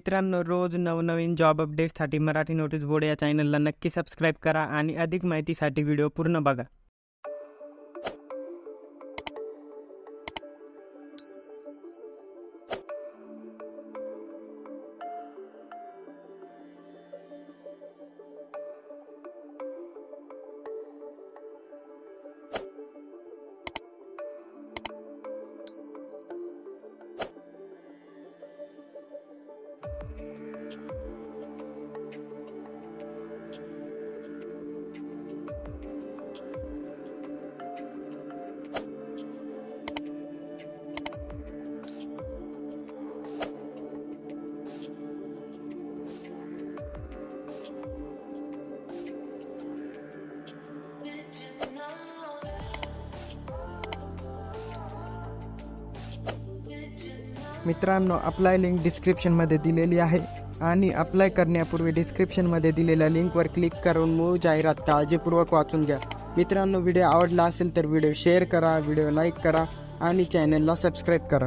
मित्रांनो, रोज नवनवीन जॉब अपडेट्ससाठी मराठी नोटीस बोर्ड या चॅनलला नक्की सबस्क्राईब करा आणि अधिक माहितीसाठी व्हिडिओ पूर्ण बघा. मित्रांनो, अप्लाय लिंक डिस्क्रिप्शनमध्ये दिलेली आहे आणि अप्लाय करण्यापूर्वी डिस्क्रिप्शनमध्ये दिलेल्या लिंकवर क्लिक करून मूळ जाहिरात काळजीपूर्वक वाचून घ्या. मित्रांनो, व्हिडिओ आवडला असेल तर व्हिडिओ शेअर करा, व्हिडिओ लाईक करा आणि चॅनलला सबस्क्राईब करा.